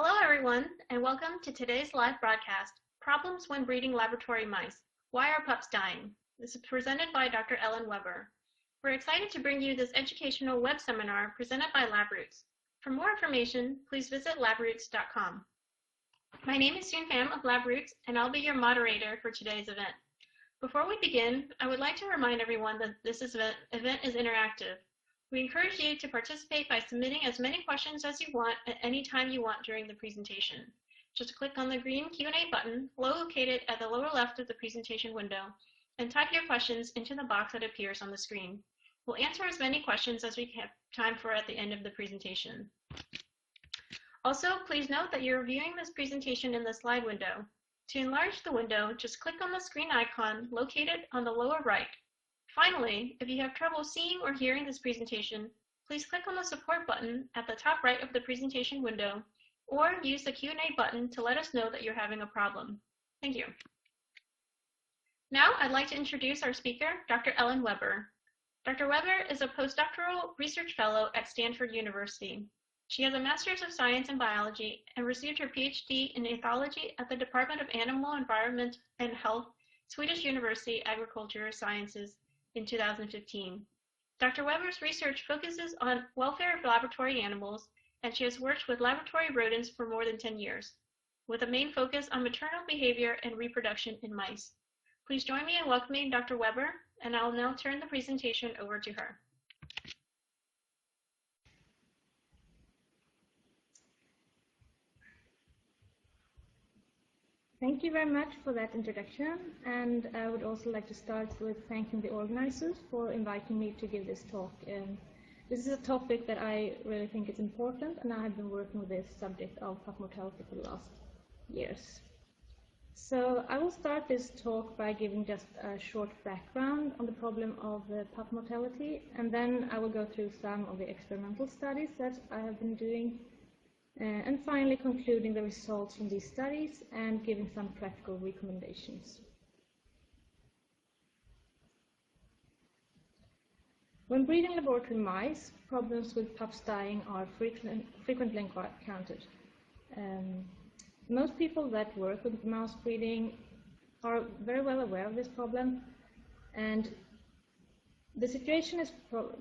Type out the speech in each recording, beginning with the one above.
Hello everyone, and welcome to today's live broadcast, Problems When Breeding Laboratory Mice, Why Are Pups Dying? This is presented by Dr. Ellen Weber. We're excited to bring you this educational web seminar presented by LabRoots. For more information, please visit labroots.com. My name is Soon Pham of LabRoots, and I'll be your moderator for today's event. Before we begin, I would like to remind everyone that this event is interactive. We encourage you to participate by submitting as many questions as you want at any time you want during the presentation. Just click on the green Q&A button located at the lower left of the presentation window and type your questions into the box that appears on the screen. We'll answer as many questions as we have time for at the end of the presentation. Also, please note that you're viewing this presentation in the slide window. To enlarge the window, just click on the screen icon located on the lower right. Finally, if you have trouble seeing or hearing this presentation, please click on the support button at the top right of the presentation window, or use the Q&A button to let us know that you're having a problem. Thank you. Now, I'd like to introduce our speaker, Dr. Ellen Weber. Dr. Weber is a postdoctoral research fellow at Stanford University. She has a Master's of Science in Biology and received her PhD in Ethology at the Department of Animal Environment and Health, Swedish University Agricultural Sciences, in 2015. Dr. Weber's research focuses on welfare of laboratory animals, and she has worked with laboratory rodents for more than 10 years, with a main focus on maternal behavior and reproduction in mice. Please join me in welcoming Dr. Weber, and I'll now turn the presentation over to her. Thank you very much for that introduction, and I would also like to start with thanking the organizers for inviting me to give this talk. This is a topic that I really think is important, and I have been working with this subject of pup mortality for the last years. So I will start this talk by giving just a short background on the problem of pup mortality, and then I will go through some of the experimental studies that I have been doing, and finally concluding the results from these studies and giving some practical recommendations. When breeding laboratory mice, problems with pups dying are frequently encountered. Most people that work with mouse breeding are very well aware of this problem, and the situation is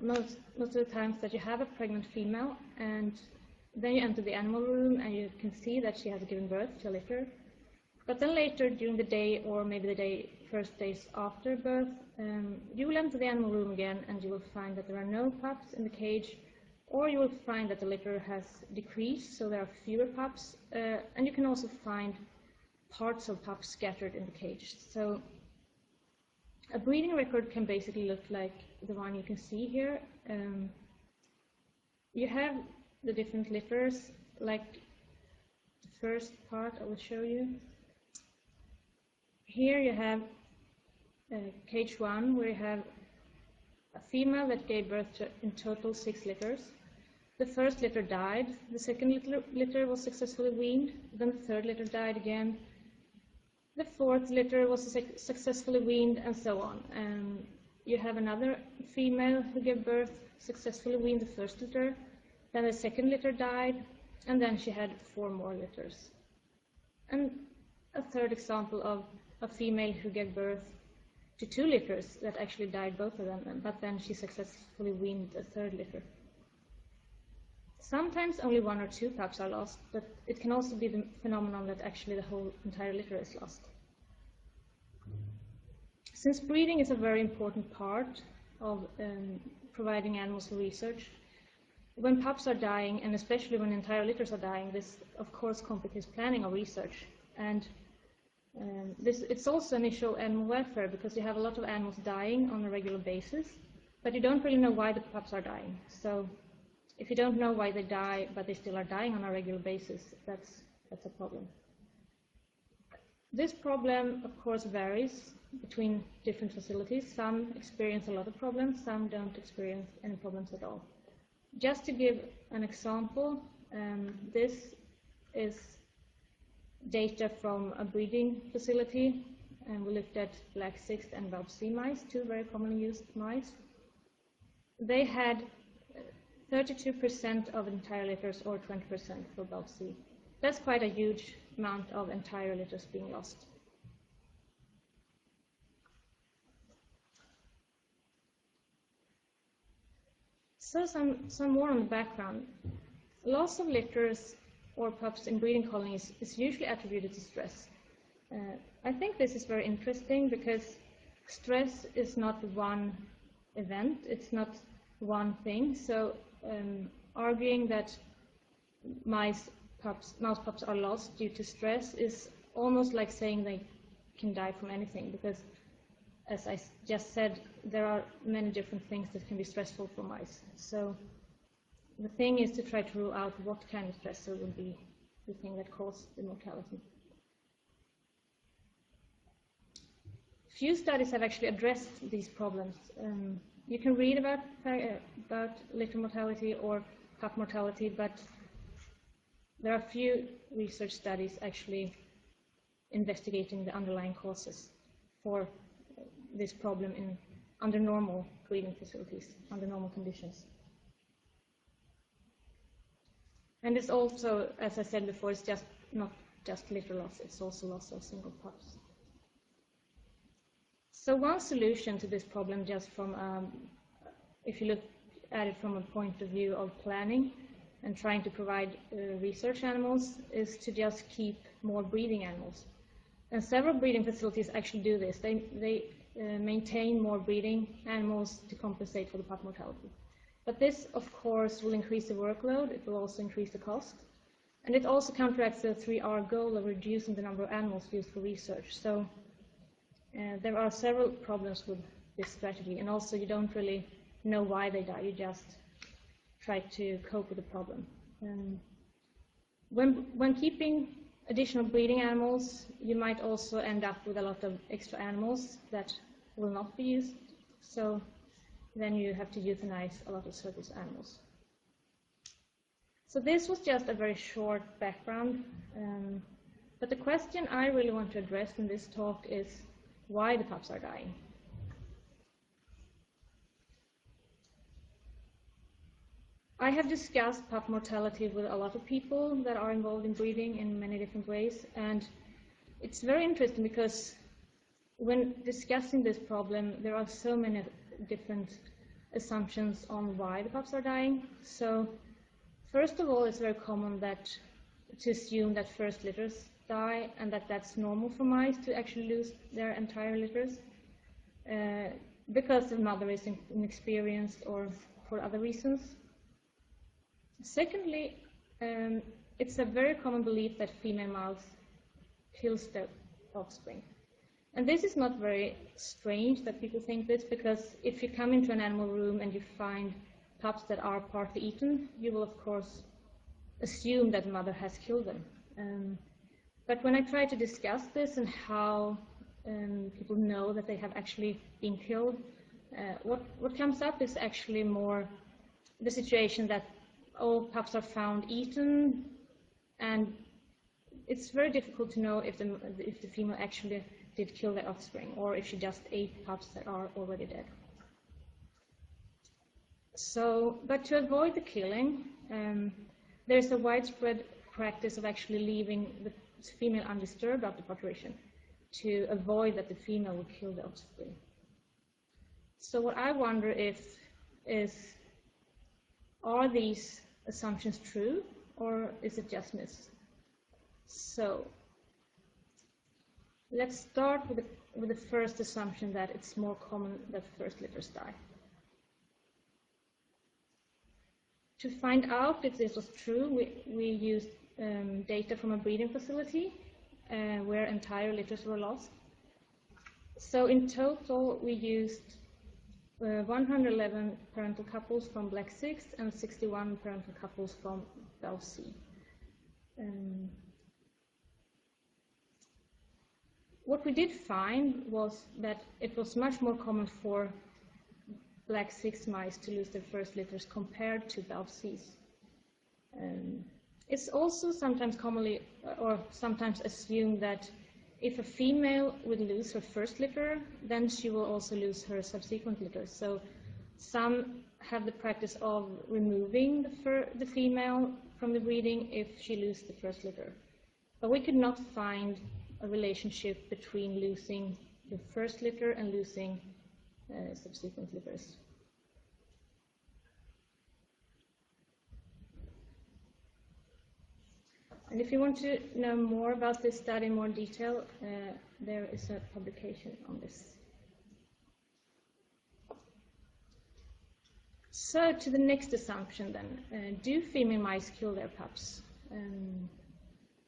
most of the times that you have a pregnant female, and then you enter the animal room and you can see that she has given birth to a litter. But then later during the day, or maybe the first days after birth, you will enter the animal room again and you will find that there are no pups in the cage, or you will find that the litter has decreased, so there are fewer pups, and you can also find parts of pups scattered in the cage. So a breeding record can basically look like the one you can see here. You have the different litters, like the first part I will show you. Here you have cage 1, where you have a female that gave birth to in total 6 litters. The first litter died, the second litter was successfully weaned, then the third litter died again, the fourth litter was successfully weaned, and so on. You have another female who gave birth, successfully weaned the first litter, then the second litter died, and then she had 4 more litters. And a third example of a female who gave birth to 2 litters that actually died, both of them, but then she successfully weaned a third litter. Sometimes only 1 or 2 pups are lost, but it can also be the phenomenon that actually the whole entire litter is lost. Since breeding is a very important part of providing animals for research, when pups are dying, and especially when entire litters are dying, this of course complicates planning of research. And it's also an issue of animal welfare, because you have a lot of animals dying on a regular basis, but you don't really know why the pups are dying. So if you don't know why they die, but they still are dying on a regular basis, that's a problem. This problem, of course, varies between different facilities. Some experience a lot of problems, some don't experience any problems at all. Just to give an example, this is data from a breeding facility, and we looked at black-sixed and Bubsy mice, 2 very commonly used mice. They had 32% of entire litters, or 20% for Bubsy, that's quite a huge amount of entire litters being lost. So some more on the background. Loss of litters or pups in breeding colonies is usually attributed to stress. I think this is very interesting because stress is not one event, it's not one thing. So arguing that mouse pups are lost due to stress is almost like saying they can die from anything, because as I just said, there are many different things that can be stressful for mice. So the thing is to try to rule out what kind of stressor will be the thing that causes the mortality. Few studies have actually addressed these problems. You can read about litter mortality or pup mortality, but there are few research studies actually investigating the underlying causes for this problem under normal breeding facilities, under normal conditions. And it's also, as I said before, it's not just litter loss, it's also loss of single pups. So one solution to this problem, just from, if you look at it from a point of view of planning and trying to provide research animals, is to just keep more breeding animals. And several breeding facilities actually do this. They maintain more breeding animals to compensate for the pup mortality. But this, of course, will increase the workload. It will also increase the cost. And it also counteracts the 3R goal of reducing the number of animals used for research. So there are several problems with this strategy. And also, you don't really know why they die. You just try to cope with the problem. When keeping additional breeding animals, you might also end up with a lot of extra animals that will not be used. So then you have to euthanize a lot of surplus animals. So this was just a very short background. But the question I really want to address in this talk is why the pups are dying. I have discussed pup mortality with a lot of people that are involved in breeding in many different ways, and it's very interesting because when discussing this problem, there are so many different assumptions on why the pups are dying. So first of all, it's very common to assume that first litters die and that's normal for mice to actually lose their entire litters because the mother is inexperienced or for other reasons. Secondly, it's a very common belief that female mouse kills their offspring. And this is not very strange that people think this, because if you come into an animal room and you find pups that are partly eaten, you will of course assume that the mother has killed them. But when I try to discuss this and how people know that they have actually been killed, what comes up is actually more the situation that all pups are found eaten, and it's very difficult to know if the female actually did kill their offspring or if she just ate pups that are already dead. So, but to avoid the killing, there's a widespread practice of actually leaving the female undisturbed after parturition to avoid that the female will kill the offspring. So what I wonder is, are these assumptions true, or is it just myths? So let's start with the first assumption, that it's more common that first litters die. To find out if this was true, we used data from a breeding facility where entire litters were lost. So in total, we used 111 parental couples from Black Sixth and 61 parental couples from Belf C. What we did find was that it was much more common for Black Sixth mice to lose their first litters compared to Belf Cs. It's also sometimes commonly or sometimes assumed that if a female would lose her first litter, then she will also lose her subsequent litters. So some have the practice of removing the female from the breeding if she loses the first litter. But we could not find a relationship between losing the first litter and losing subsequent litters. And if you want to know more about this study in more detail, there is a publication on this. So to the next assumption then, do female mice kill their pups? And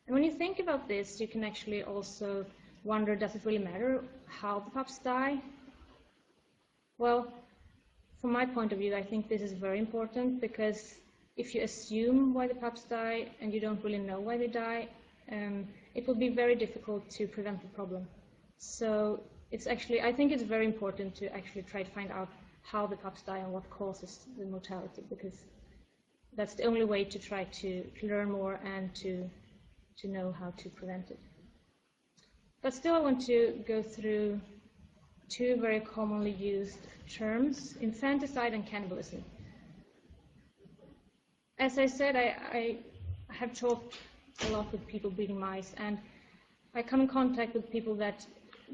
when you think about this, you can actually also wonder, does it really matter how the pups die? Well, from my point of view, I think this is very important, because if you assume why the pups die and you don't really know why they die, it will be very difficult to prevent the problem. So it's actually, I think it's very important to actually try to find out how the pups die and what causes the mortality, because that's the only way to try to learn more and to know how to prevent it. But still, I want to go through two very commonly used terms, infanticide and cannibalism. As I said, I have talked a lot with people breeding mice, and I come in contact with people that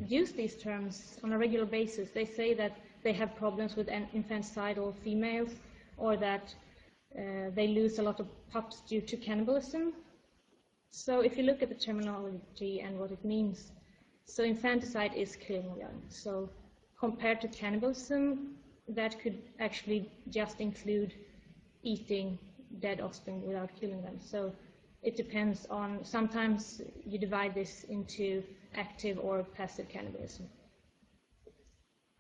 use these terms on a regular basis. They say that they have problems with infanticidal females, or that they lose a lot of pups due to cannibalism. So if you look at the terminology and what it means, so infanticide is killing young. So compared to cannibalism, that could actually just include eating dead offspring without killing them. So it depends on, sometimes you divide this into active or passive cannibalism.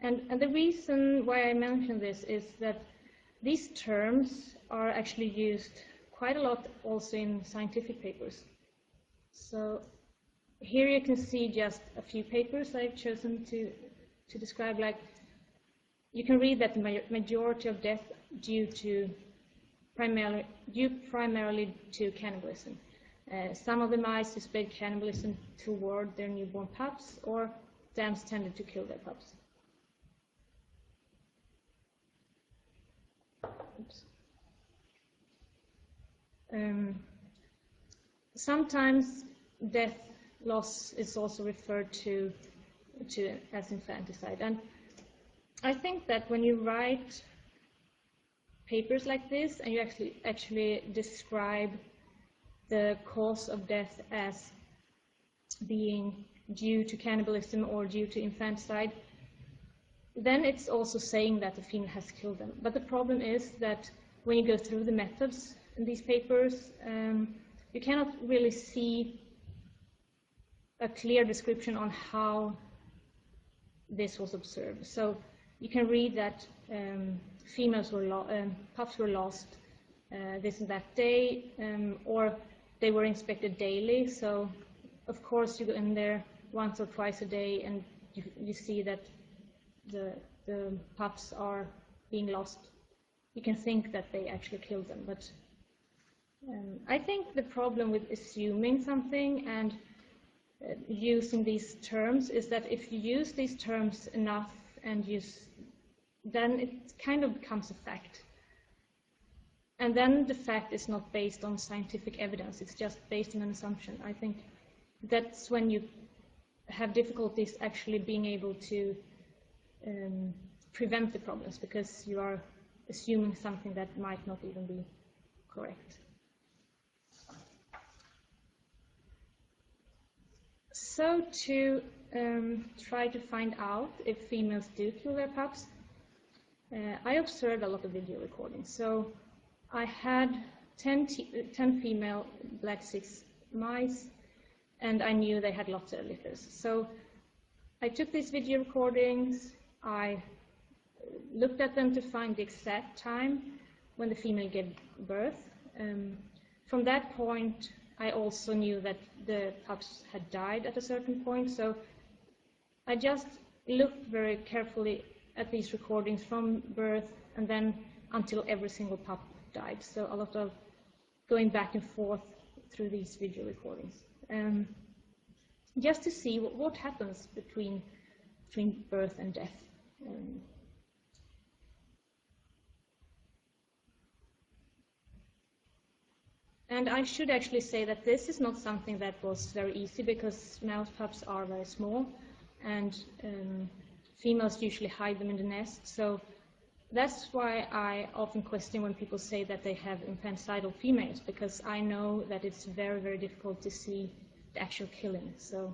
And the reason why I mention this is that these terms are actually used quite a lot also in scientific papers. So here you can see just a few papers I've chosen to describe. Like, you can read that the majority of death due primarily to cannibalism. Some of the mice displayed cannibalism toward their newborn pups, or dams tended to kill their pups. Oops. Sometimes death loss is also referred to as infanticide, and I think that when you write papers like this and you actually describe the cause of death as being due to cannibalism or due to infanticide, then it's also saying that the female has killed them. But the problem is that when you go through the methods in these papers, you cannot really see a clear description on how this was observed. So you can read that pups were lost this and that day, or they were inspected daily. So of course you go in there once or twice a day and you see that the pups are being lost. You can think that they actually killed them, but I think the problem with assuming something and using these terms is that if you use these terms enough and then it kind of becomes a fact. And then the fact is not based on scientific evidence, it's just based on an assumption. I think that's when you have difficulties actually being able to prevent the problems, because you are assuming something that might not even be correct. So to try to find out if females do kill their pups, I observed a lot of video recordings. So I had 10 female black 6 mice, and I knew they had lots of litters. So I took these video recordings, I looked at them to find the exact time when the female gave birth. From that point, I also knew that the pups had died at a certain point, so I just looked very carefully at these recordings from birth and then until every single pup died. So a lot of going back and forth through these video recordings, just to see what happens between birth and death. And I should actually say that this is not something that was very easy, because mouse pups are very small, and females usually hide them in the nest. So that's why I often question when people say that they have infanticidal females, because I know that it's very, very difficult to see the actual killing. So,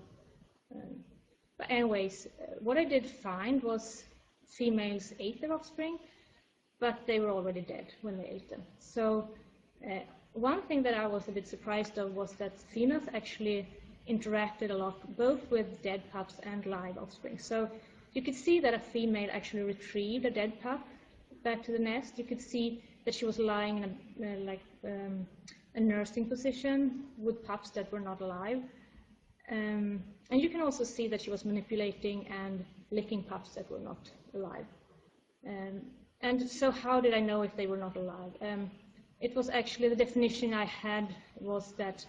but anyways, what I did find was females ate their offspring, but they were already dead when they ate them. So one thing that I was a bit surprised of was that females actually interacted a lot, both with dead pups and live offspring. So you could see that a female actually retrieved a dead pup back to the nest. You could see that she was lying in a nursing position with pups that were not alive. And you can also see that she was manipulating and licking pups that were not alive. And so how did I know if they were not alive? It was actually the definition I had was that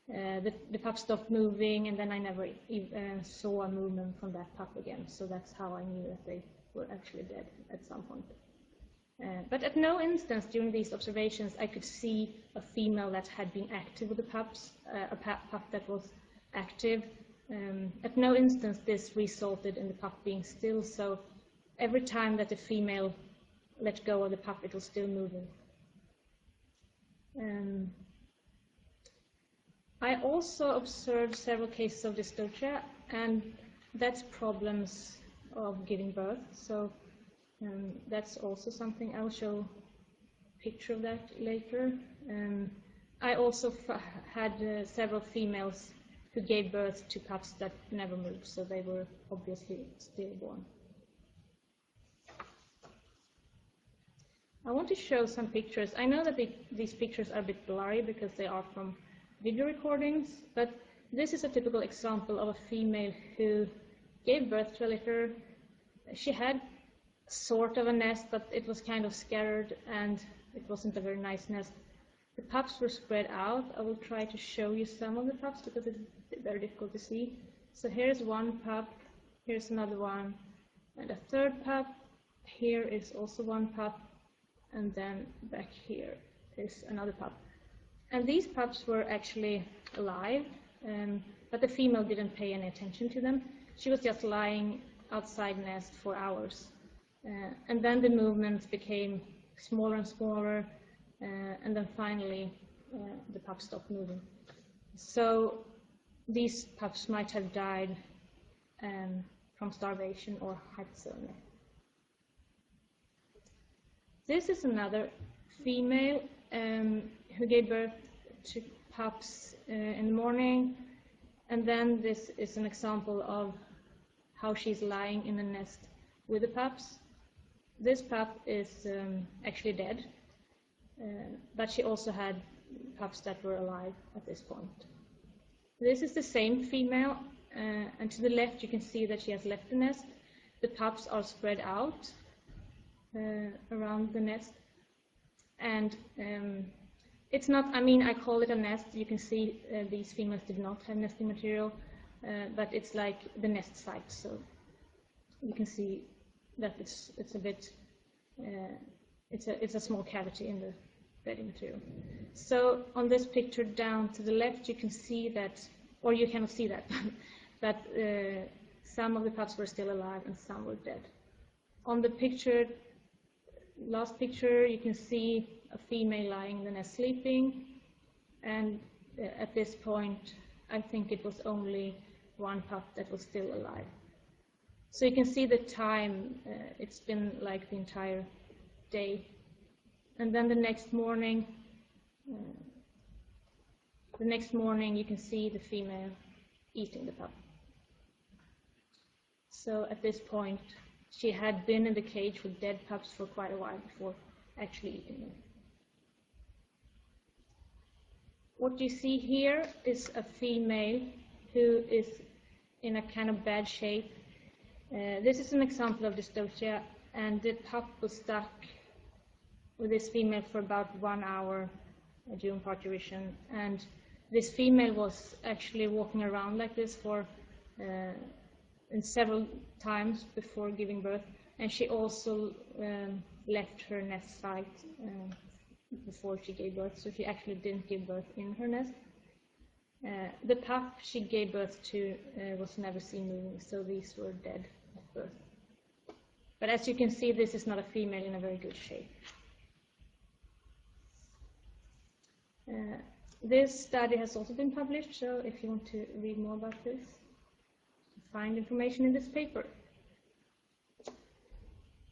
the pup stopped moving, and then I never saw a movement from that pup again. So that's how I knew that they were actually dead at some point. But at no instance during these observations I could see a female that had been active with the pups, a pup that was active. At no instance this resulted in the pup being still, so every time that the female let go of the pup, it was still moving. I also observed several cases of dystocia, and that's problems of giving birth. So that's also something. I'll show a picture of that later. I also had several females who gave birth to pups that never moved, so they were obviously stillborn. I want to show some pictures. I know that these pictures are a bit blurry because they are from video recordings, but this is a typical example of a female who gave birth to a litter. She had sort of a nest, but it was kind of scattered and it wasn't a very nice nest. The pups were spread out. I will try to show you some of the pups because it's very difficult to see. So here's one pup, here's another one, and a third pup. Here is also one pup, and then back here is another pup. And these pups were actually alive, but the female didn't pay any attention to them. She was just lying outside the nest for hours. And then the movements became smaller and smaller, and then finally the pups stopped moving. So these pups might have died from starvation or hypothermia. This is another female who gave birth to pups in the morning, and then this is an example of how she's lying in the nest with the pups. This pup is actually dead, but she also had pups that were alive at this point. This is the same female, and to the left you can see that she has left the nest. The pups are spread out around the nest, and it's not, I mean, I call it a nest. You can see these females did not have nesting material, but it's like the nest site, so you can see that it's a bit, it's a small cavity in the bedding material. So on this picture down to the left you can see that, or you cannot see that, that some of the pups were still alive and some were dead. On the picture, last picture, you can see a female lying in the nest sleeping, and at this point I think it was only one pup that was still alive. So you can see the time, it's been like the entire day. And then the next morning you can see the female eating the pup. So at this point she had been in the cage with dead pups for quite a while before actually eating them. What you see here is a female who is in a kind of bad shape. This is an example of dystocia, and the pup was stuck with this female for about 1 hour during parturition, and this female was actually walking around like this for several times before giving birth, and she also left her nest site before she gave birth, so she actually didn't give birth in her nest. The pup she gave birth to was never seen moving, so these were dead at birth. But as you can see, this is not a female in a very good shape. This study has also been published, so if you want to read more about this, find information in this paper.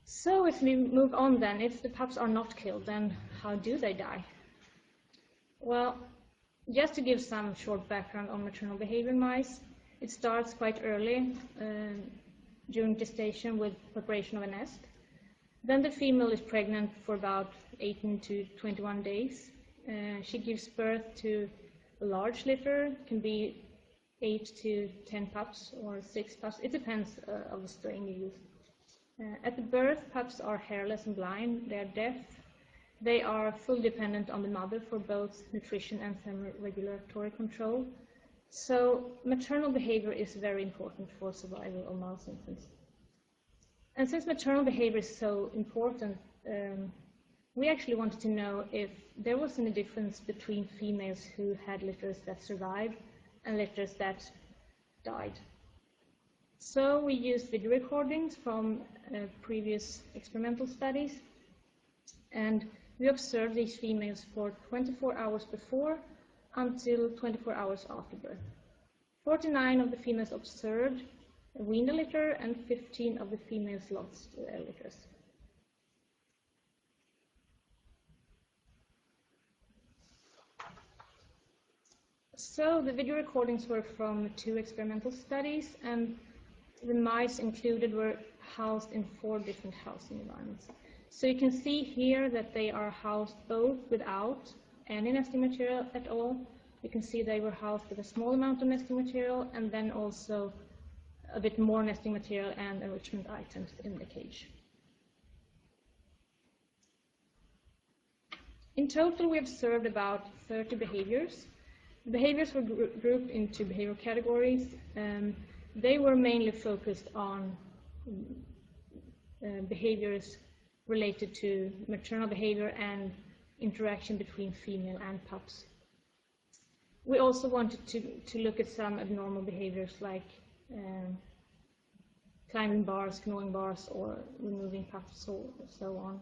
So if we move on then, if the pups are not killed, then how do they die? Well, just to give some short background on maternal behavior in mice, it starts quite early during gestation with preparation of a nest. Then the female is pregnant for about 18 to 21 days. She gives birth to a large litter, it can be 8 to 10 pups or 6 pups, it depends on the strain you use. At the birth, pups are hairless and blind, they are deaf, they are fully dependent on the mother for both nutrition and thermoregulatory control. So maternal behavior is very important for survival of mouse infants. And since maternal behavior is so important, we actually wanted to know if there was any difference between females who had litters that survived and litters that died. So we used video recordings from previous experimental studies, and we observed these females for 24 hours before until 24 hours after birth. 49 of the females observed weaned a litter, and 15 of the females lost their litters. So the video recordings were from 2 experimental studies, and the mice included were housed in 4 different housing environments. So you can see here that they are housed both without any nesting material at all. You can see they were housed with a small amount of nesting material, and then also a bit more nesting material and enrichment items in the cage. In total, we observed about 30 behaviors. The behaviors were grouped into behavioral categories. They were mainly focused on behaviors related to maternal behavior and interaction between female and pups. We also wanted to look at some abnormal behaviors like climbing bars, gnawing bars, or removing pups, so on.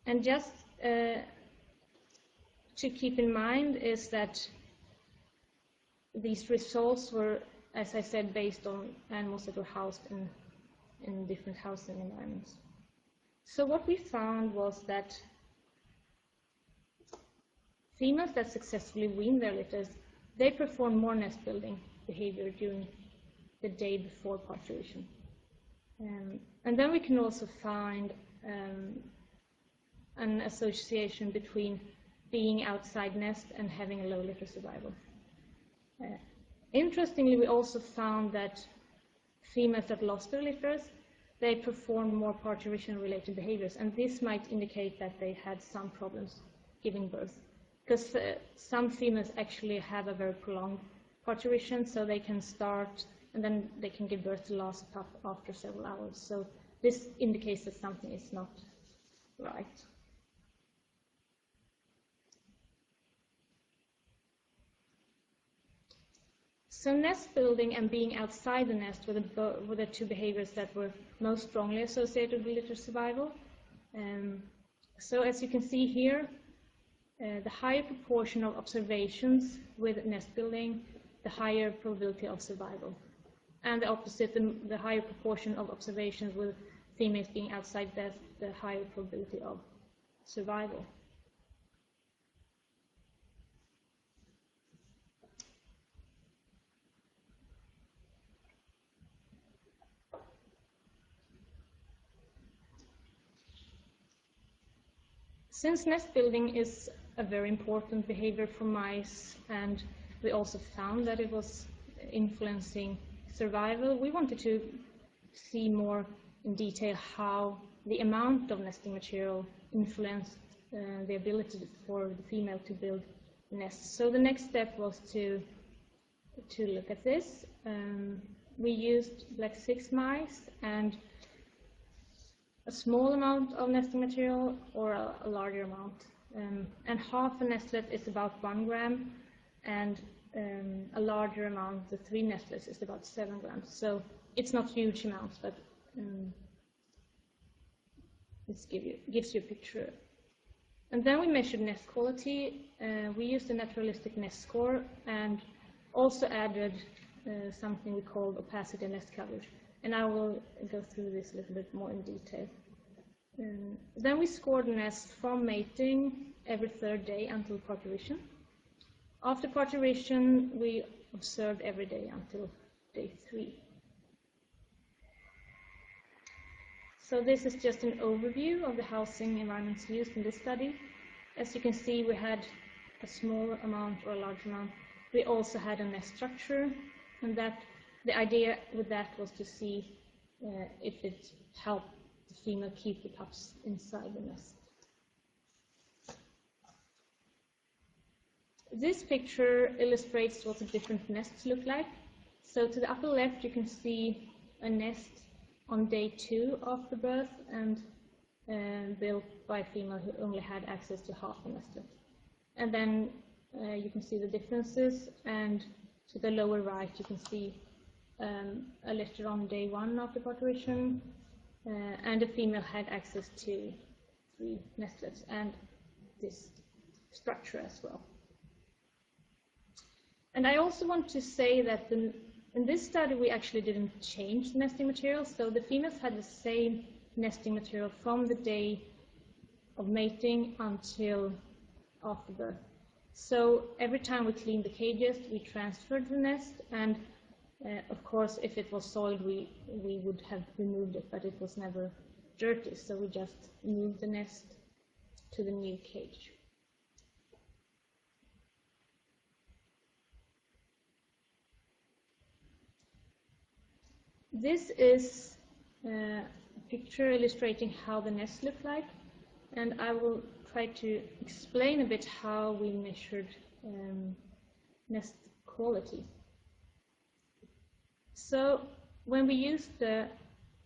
And just to keep in mind is that these results were, as I said, based on animals that were housed in different housing environments. So what we found was that females that successfully weaned their litters, they performed more nest building behavior during the day before parturition. And then we can also find an association between being outside nest and having a low litter survival. Interestingly, we also found that females that lost their litters, they performed more parturition-related behaviors, and this might indicate that they had some problems giving birth. Because some females actually have a very prolonged parturition, so they can start and then they can give birth to the last pup after several hours. So this indicates that something is not right. So nest building and being outside the nest were the 2 behaviors that were most strongly associated with litter survival. So as you can see here, the higher proportion of observations with nest building, the higher probability of survival. And the opposite, the higher proportion of observations with females being outside nest, the higher probability of survival. Since nest building is a very important behavior for mice, and we also found that it was influencing survival, we wanted to see more in detail how the amount of nesting material influenced the ability for the female to build nests. So the next step was to look at this. We used like 6 mice, and a small amount of nesting material or a larger amount. And half a nestlet is about 1 gram, and a larger amount, the 3 nestlets, is about 7 grams. So it's not huge amounts, but this gives you a picture. And then we measured nest quality. We used a naturalistic nest score and also added something we called opacity and nest coverage. And I will go through this a little bit more in detail. Then we scored nests from mating every 3rd day until parturition. After parturition, we observed every day until day 3. So this is just an overview of the housing environments used in this study. As you can see, we had a small amount or a large amount. We also had a nest structure, and the idea with that was to see if it helped the female keep the pups inside the nest. This picture illustrates what the different nests look like. So to the upper left, you can see a nest on day 2 after birth and built by a female who only had access to half a nestlet. And then you can see the differences, and to the lower right you can see a litter on day 1 after parturition, and a female had access to 3 nestlets and this structure as well. And I also want to say that in this study we actually didn't change the nesting material, so the females had the same nesting material from the day of mating until after birth. So every time we cleaned the cages, we transferred the nest, and of course if it was soiled we would have removed it, but it was never dirty, so we just moved the nest to the new cage. This is a picture illustrating how the nests look like, and I will try to explain a bit how we measured nest quality. So when we use the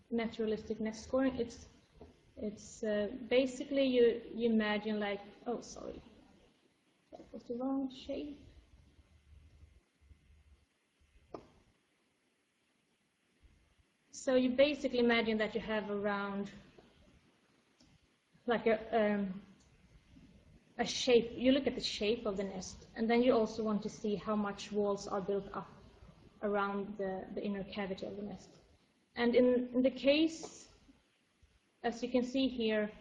naturalistic nest scoring, it's basically you imagine like, oh sorry, that was the wrong shape. So you basically imagine that you have around like a shape. You look at the shape of the nest, and then you also want to see how much walls are built up around the inner cavity of the nest. And in the case, as you can see here,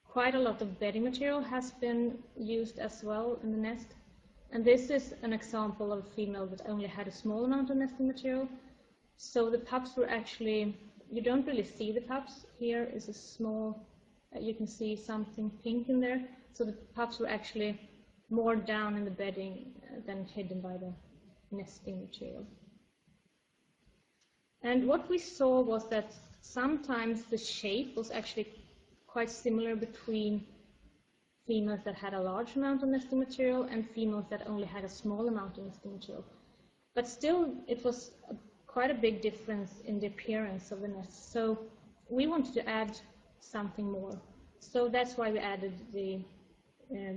quite a lot of bedding material has been used as well in the nest. And this is an example of a female that only had a small amount of nesting material. So the pups were actually, you don't really see the pups. Here is a small, you can see something pink in there. So the pups were actually more down in the bedding than hidden by the nesting material. And what we saw was that sometimes the shape was actually quite similar between females that had a large amount of nesting material and females that only had a small amount of nesting material. But still, it was quite a big difference in the appearance of the nest. So we wanted to add something more. So that's why we added the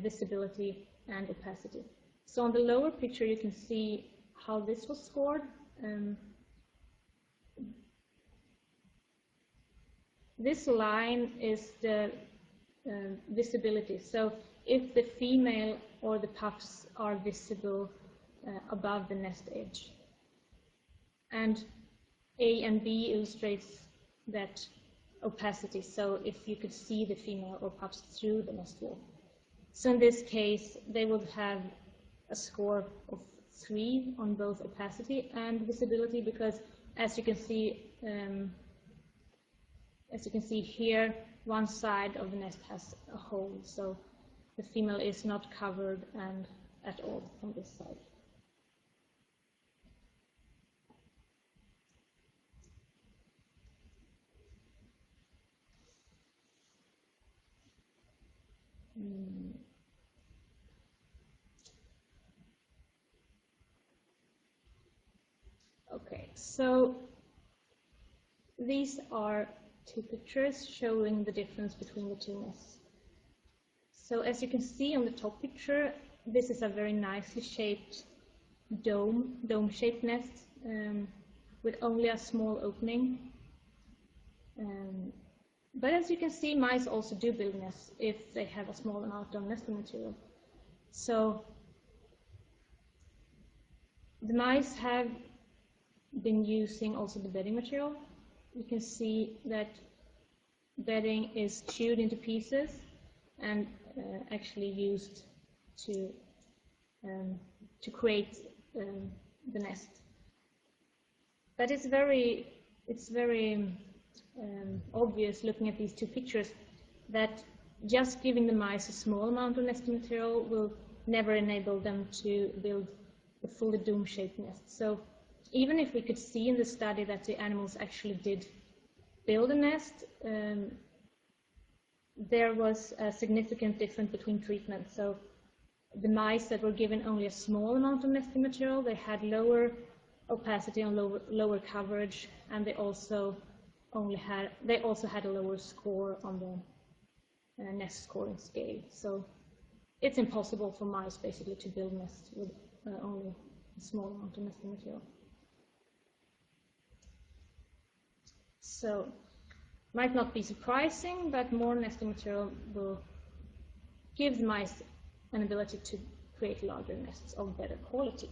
visibility and opacity. So on the lower picture you can see how this was scored. This line is the visibility. So if the female or the pups are visible above the nest edge. And A and B illustrates that opacity, so if you could see the female or pups through the nest wall. So in this case, they would have a score of 3 on both opacity and visibility, because as you can see here, one side of the nest has a hole, so the female is not covered and at all from this side. Okay, so these are two pictures showing the difference between the two nests. So as you can see on the top picture, this is a very nicely shaped dome-shaped nest with only a small opening. But as you can see, mice also do build nests if they have a small amount of nesting material. So the mice have been using also the bedding material. You can see that bedding is chewed into pieces and actually used to create the nest. But it's very obvious looking at these two pictures that just giving the mice a small amount of nesting material will never enable them to build a fully dome-shaped nest. So even if we could see in the study that the animals actually did build a nest, there was a significant difference between treatments. So the mice that were given only a small amount of nesting material, they had lower opacity and lower coverage, and they also had a lower score on the nest scoring scale. So it's impossible for mice basically to build nests with only a small amount of nesting material. So might not be surprising, but more nesting material will give the mice an ability to create larger nests of better quality.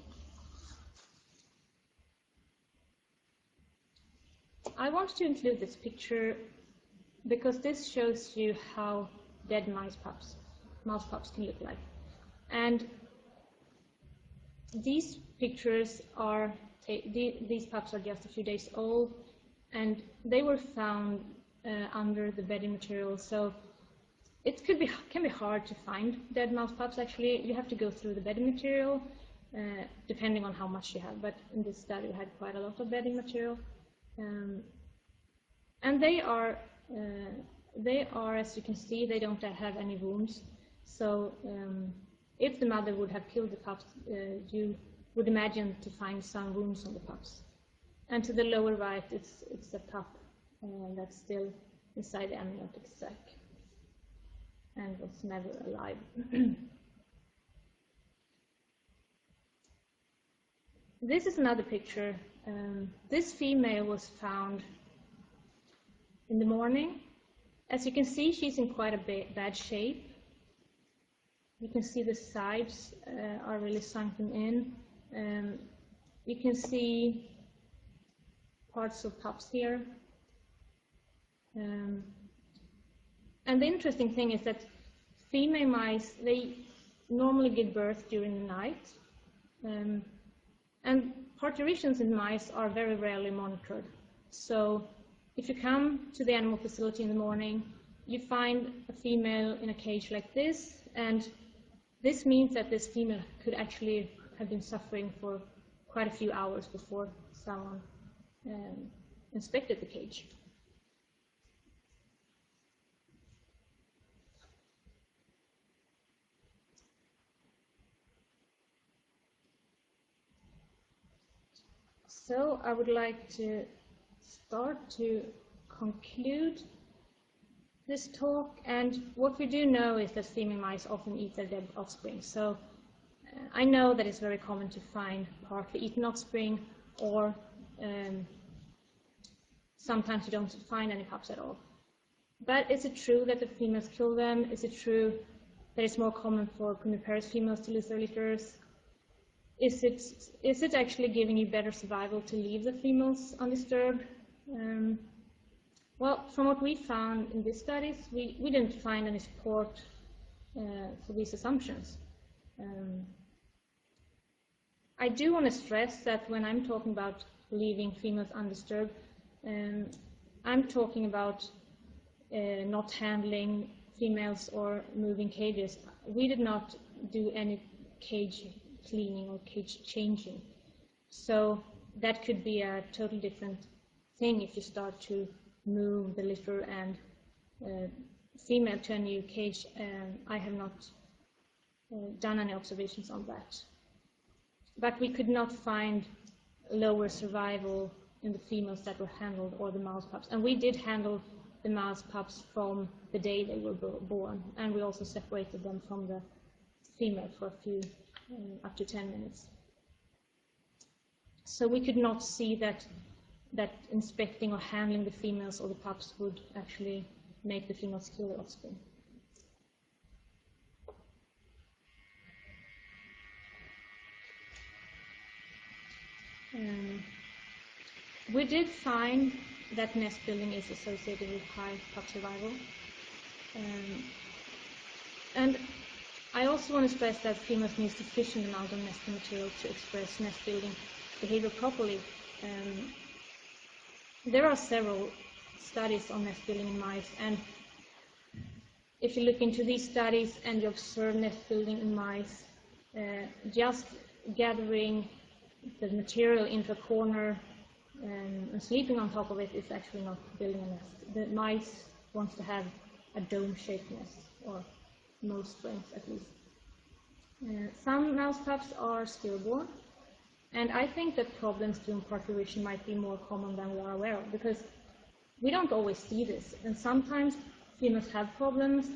I wanted to include this picture because this shows you how dead mouse pups can look like. And these pictures are, these pups are just a few days old, and they were found under the bedding material. So it can be hard to find dead mouse pups. Actually, you have to go through the bedding material, depending on how much you have. But in this study, we had quite a lot of bedding material. And they are, as you can see, they don't have any wounds. So if the mother would have killed the pups, you would imagine to find some wounds on the pups. And to the lower right, it's a pup that's still inside the amniotic sac and was never alive. This is another picture. This female was found in the morning. As you can see, she's in quite a bad shape. You can see the sides are really sunken in. You can see parts of pups here. And the interesting thing is that female mice, they normally give birth during the night. And parturitions in mice are very rarely monitored. So if you come to the animal facility in the morning, you find a female in a cage like this, and this means that this female could actually have been suffering for quite a few hours before someone inspected the cage. So I would like to start to conclude this talk, and what we do know is that female mice often eat their dead offspring. So I know that it's very common to find partly eaten offspring, or sometimes you don't find any pups at all. But is it true that the females kill them? Is it true that it's more common for pruniparous females to lose their litters? Is it actually giving you better survival to leave the females undisturbed? Well, from what we found in these studies, we didn't find any support for these assumptions. I do want to stress that when I'm talking about leaving females undisturbed, I'm talking about not handling females or moving cages. We did not do any cage cleaning or cage changing. So that could be a totally different thing if you start to move the litter and female to a new cage. I have not done any observations on that. But we could not find lower survival in the females that were handled or the mouse pups. And we did handle the mouse pups from the day they were born, and we also separated them from the female for a few, up to 10 minutes. So we could not see that inspecting or handling the females or the pups would actually make the females kill the offspring. We did find that nest building is associated with high pup survival. And I also want to stress that females need sufficient amount of nesting material to express nest building behavior properly. There are several studies on nest building in mice, and if you look into these studies and you observe nest building in mice, just gathering the material into a corner and sleeping on top of it is actually not building a nest. The mice want to have a dome-shaped nest, or most strains at least. Some mouse pups are stillborn, and I think that problems during parturition might be more common than we are aware of, because we don't always see this, and sometimes females have problems.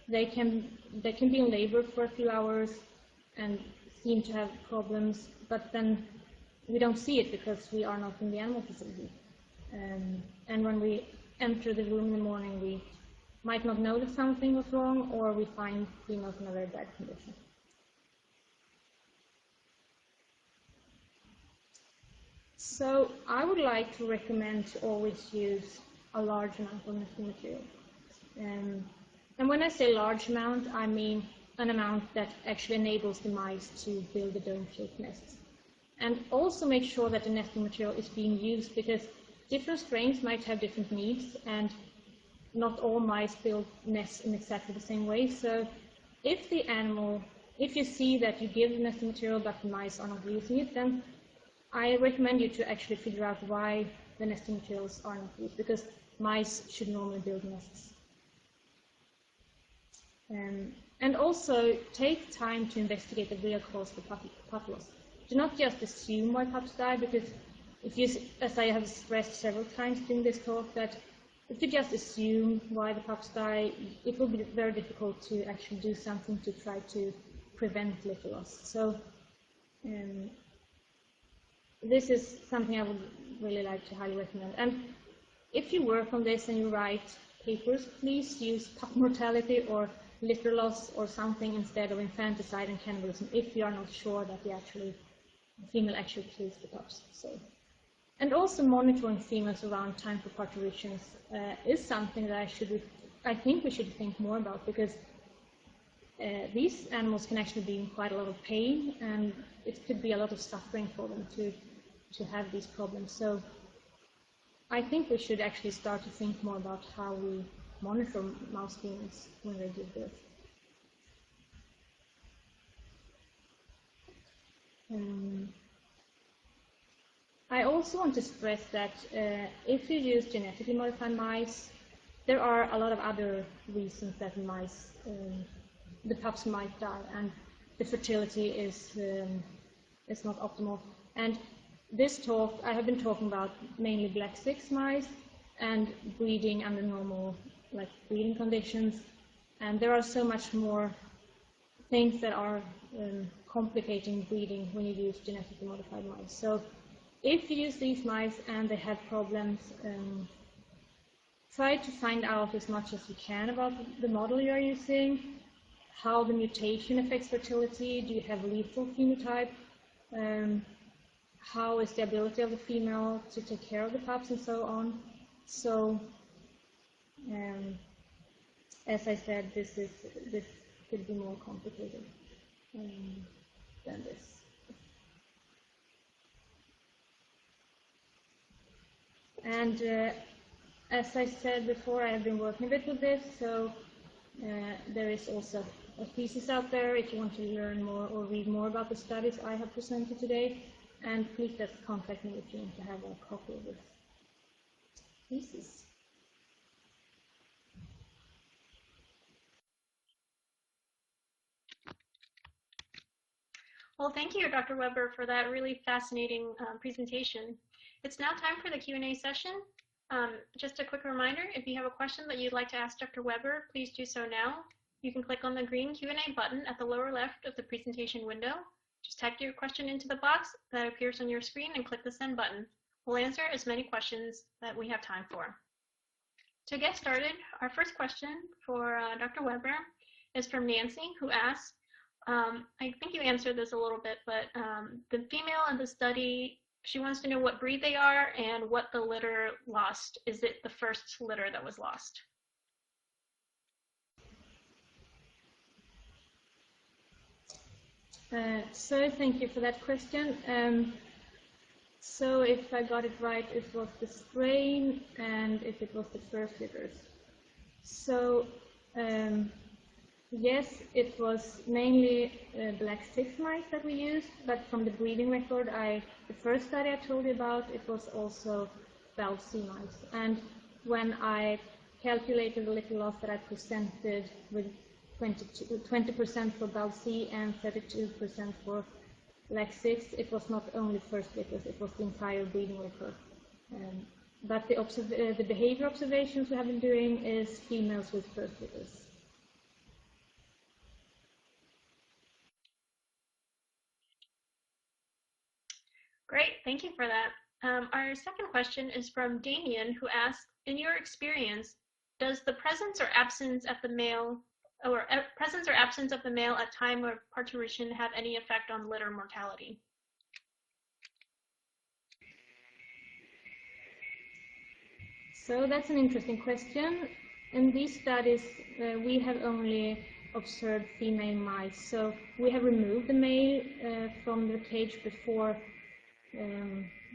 They can be in labor for a few hours and seem to have problems, but then we don't see it because we are not in the animal facility. And when we enter the room in the morning, we might not know that something was wrong, or we find females in a very bad condition. So I would like to recommend to always use a large amount of nesting material. And when I say large amount, I mean an amount that actually enables the mice to build the dome-shaped nests. And also make sure that the nesting material is being used, because different strains might have different needs, and not all mice build nests in exactly the same way. So if you see that you give the nesting material but the mice are not using it, then I recommend you to actually figure out why the nesting materials are not used, because mice should normally build nests. And also take time to investigate the real cause for pup loss. Do not just assume why pups die, because if you, as I have stressed several times during this talk, that if you just assume why the pups die, it will be very difficult to actually do something to try to prevent litter loss. So this is something I would really like to highly recommend. And if you work on this and you write papers, please use pup mortality or litter loss or something instead of infanticide and cannibalism, if you are not sure that the female actually kills the pups. So, and also monitoring females around time for parturitions is something that I think we should think more about, because these animals can actually be in quite a lot of pain, and it could be a lot of suffering for them to have these problems. So I think we should actually start to think more about how we monitor mouse females when they give birth. I also want to stress that if you use genetically modified mice, there are a lot of other reasons that the pups might die, and the fertility is not optimal. And this talk, I have been talking about mainly black 6 mice and breeding under normal breeding conditions, and there are so much more things that are complicating breeding when you use genetically modified mice. So if you use these mice and they have problems, try to find out as much as you can about the model you are using, how the mutation affects fertility, do you have lethal phenotype, how is the ability of the female to take care of the pups, and so on. So, as I said, this could be more complicated than this. And as I said before, I have been working a bit with this, so there is also a thesis out there if you want to learn more or read more about the studies I have presented today. And please just contact me if you want to have a copy of this thesis. Well, thank you, Dr. Weber, for that really fascinating presentation. It's now time for the Q&A session. Just a quick reminder, if you have a question that you'd like to ask Dr. Weber, please do so now. You can click on the green Q&A button at the lower left of the presentation window. Just type your question into the box that appears on your screen and click the send button. We'll answer as many questions that we have time for. To get started, our first question for Dr. Weber is from Nancy, who asks, I think you answered this a little bit, but the female in the study, she wants to know what breed they are and what the litter lost. Is it the first litter that was lost? So thank you for that question. So if I got it right, it was the strain and if it was the first litters. So yes, it was mainly black cyst mice that we used, but from the breeding record, the first study I told you about, it was also Bald sea mice. And when I calculated the litter loss that I presented with 20% for Bald sea and 32% for black cyst, it was not only first litters, it was the entire breeding record. But the behavior observations we have been doing is females with first litters. Great, thank you for that. Our second question is from Damien, who asks, in your experience, does the presence or absence of the male at time of parturition have any effect on litter mortality? So that's an interesting question. In these studies, we have only observed female mice. So we have removed the male from the cage before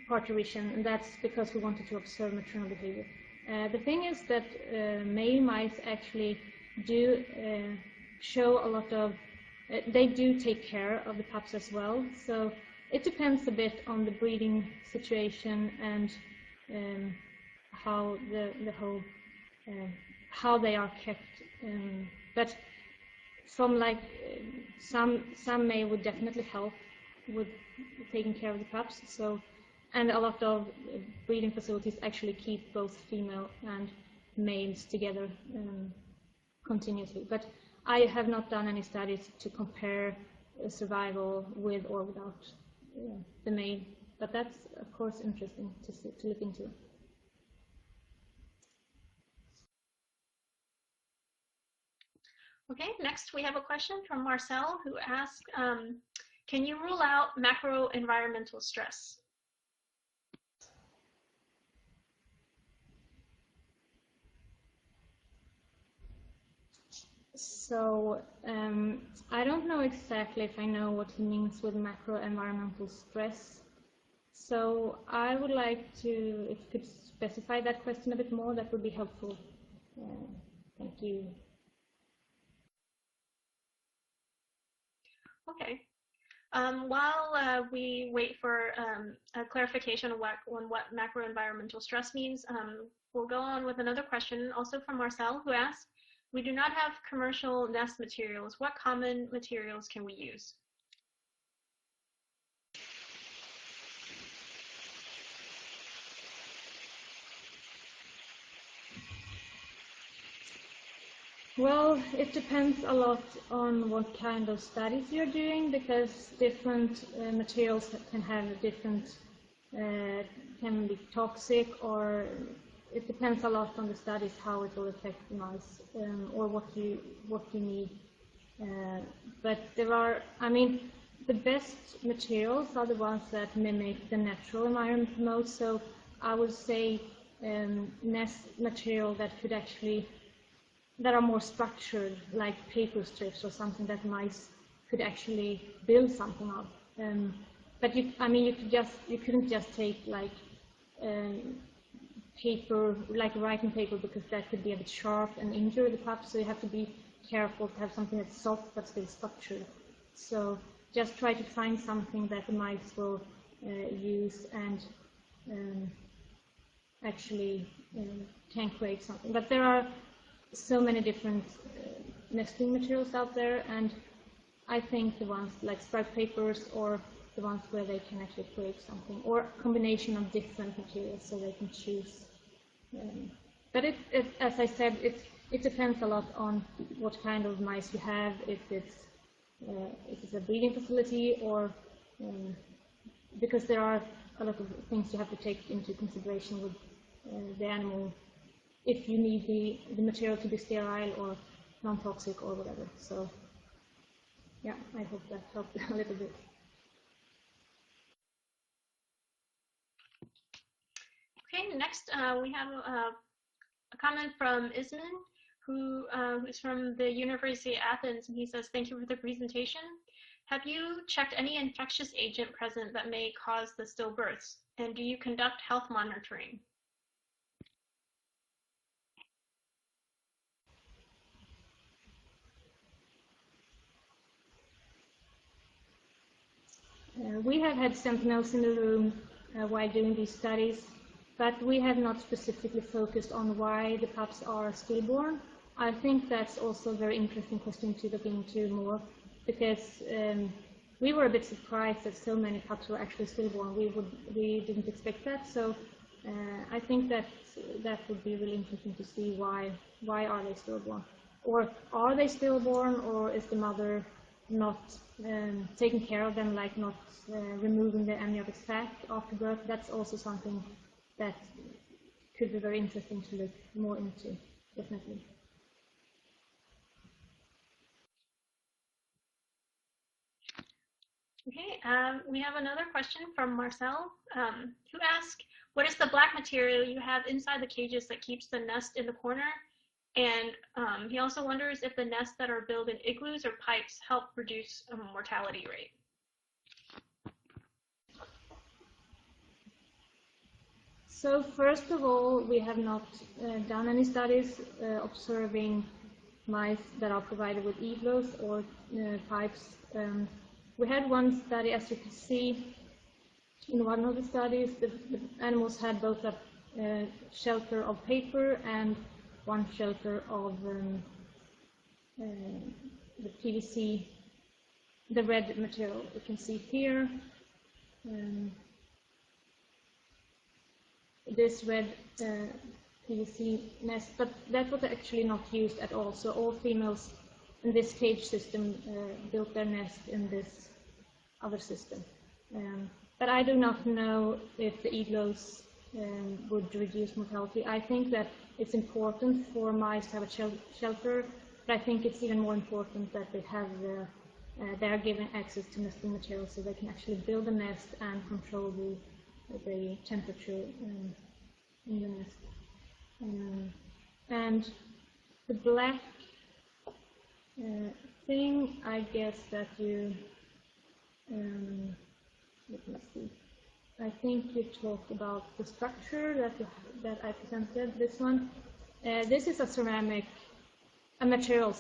parturition, and that's because we wanted to observe maternal behavior. The thing is that male mice actually do show a lot of, they do take care of the pups as well. So it depends a bit on the breeding situation and how the whole, how they are kept. But from like some male would definitely help with taking care of the pups. So, and a lot of breeding facilities actually keep both female and males together continuously. But I have not done any studies to compare survival with or without the male. But that's of course interesting to look into. Okay, next we have a question from Marcel, who asks, can you rule out macro environmental stress? So I don't know exactly if I know what he means with macro environmental stress. So I would like to, if you could specify that question a bit more, that would be helpful. Thank you. Okay. While we wait for a clarification on what macro environmental stress means, we'll go on with another question, also from Marcel, who asks, we do not have commercial nest materials. What common materials can we use? Well, it depends a lot on what kind of studies you're doing, because different materials can have different, can be toxic, or it depends a lot on the studies how it will affect the mice or what you need. But there are, I mean, the best materials are the ones that mimic the natural environment most. So I would say nest material that could actually, that are more structured, like paper strips or something that mice could actually build something of. But you couldn't just take like paper, like writing paper, because that could be a bit sharp and injure the pup. So you have to be careful to have something that's soft but still structured. So just try to find something that the mice will use and actually can create something. But there are so many different nesting materials out there, and I think the ones like striped papers or the ones where they can actually create something, or a combination of different materials so they can choose But as I said, it depends a lot on what kind of mice you have, if it's a breeding facility, or because there are a lot of things you have to take into consideration with the animal, if you need the material to be sterile or non-toxic or whatever. So yeah, I hope that helped a little bit. Okay, next we have a comment from Isman, who is from the University of Athens, and he says, "Thank you for the presentation. Have you checked any infectious agent present that may cause the stillbirths? And do you conduct health monitoring?" We have had sentinels in the room while doing these studies, but we have not specifically focused on why the pups are stillborn. I think that's also a very interesting question to look into more, because we were a bit surprised that so many pups were actually stillborn. We didn't expect that, so I think that would be really interesting to see why are they stillborn, or are they stillborn, or is the mother not taking care of them, like not removing the amniotic sac after birth. That's also something that could be very interesting to look more into, definitely. Okay, we have another question from Marcel, who asked, "What is the black material you have inside the cages that keeps the nest in the corner?" And he also wonders if the nests that are built in igloos or pipes help reduce mortality rate. So first of all, we have not done any studies observing mice that are provided with igloos or pipes. We had one study, as you can see, in one of the studies, the animals had both a shelter of paper and one shelter of the PVC, the red material you can see here. This red PVC nest, but that was actually not used at all. So all females in this cage system built their nest in this other system. But I do not know if the igloos would reduce mortality. I think that it's important for mice to have a shelter, but I think it's even more important that they are given access to nesting material so they can actually build a nest and control the temperature in the nest. And the black thing, I guess that you, let me see. I think you talked about the structure that I presented. This one, this is a ceramic material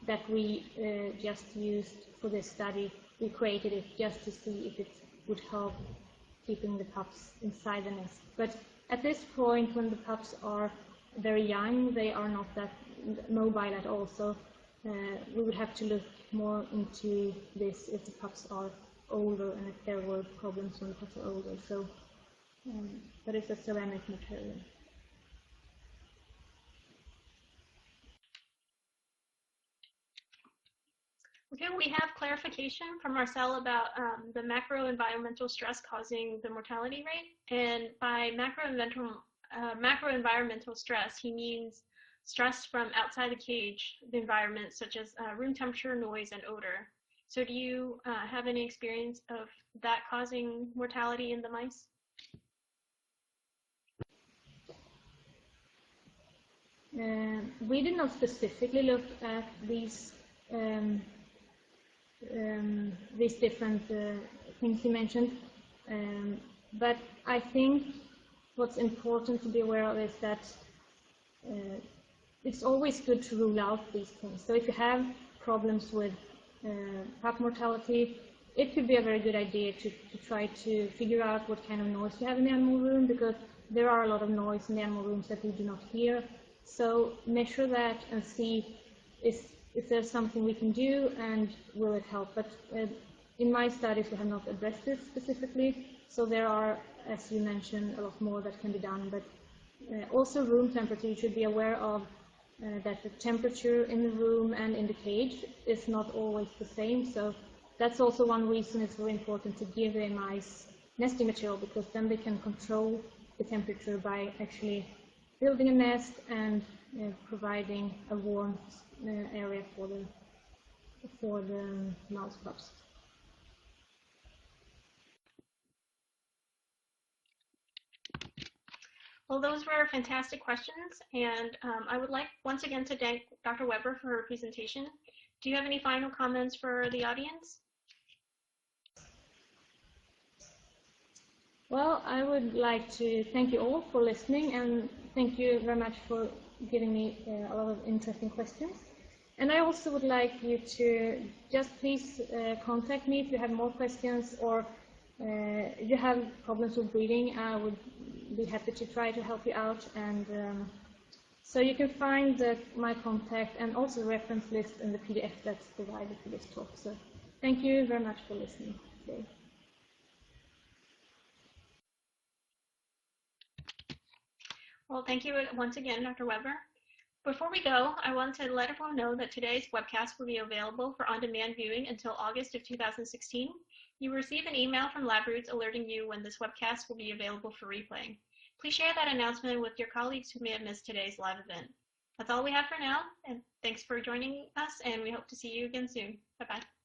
that we just used for this study. We created it just to see if it would help keeping the pups inside the nest. But at this point, when the pups are very young, they are not that mobile at all. So we would have to look more into this if the pups are older and if there were problems when the pups are older. So, but it's a ceramic material. Okay, we have clarification from Marcel about the macro-environmental stress causing the mortality rate. And by macro-environmental stress, he means stress from outside the cage, the environment, such as room temperature, noise, and odor. So do you have any experience of that causing mortality in the mice? We did not specifically look at these different things you mentioned, but I think what's important to be aware of is that it's always good to rule out these things. So if you have problems with pup mortality, it could be a very good idea to try to figure out what kind of noise you have in the animal room, because there are a lot of noise in the animal rooms that we do not hear. So measure that and see if there's something we can do and will it help. But in my studies we have not addressed this specifically, so there are, as you mentioned, a lot more that can be done, but Also room temperature, you should be aware of that the temperature in the room and in the cage is not always the same. So that's also one reason it's very important to give the mice nesting material, because then they can control the temperature by actually building a nest and providing a warm area for the mouse pups. Well, those were fantastic questions, and I would like once again to thank Dr. Weber for her presentation. Do you have any final comments for the audience? Well, I would like to thank you all for listening, and thank you very much for giving me a lot of interesting questions. And I also would like you to just please contact me if you have more questions, or if you have problems with breeding. I would be happy to try to help you out. And so you can find my contact and also the reference list in the PDF that's provided for this talk. So thank you very much for listening today. Well, thank you once again, Dr. Weber. Before we go, I want to let everyone know that today's webcast will be available for on-demand viewing until August of 2016. You will receive an email from LabRoots alerting you when this webcast will be available for replaying. Please share that announcement with your colleagues who may have missed today's live event. That's all we have for now, and thanks for joining us, and we hope to see you again soon. Bye-bye.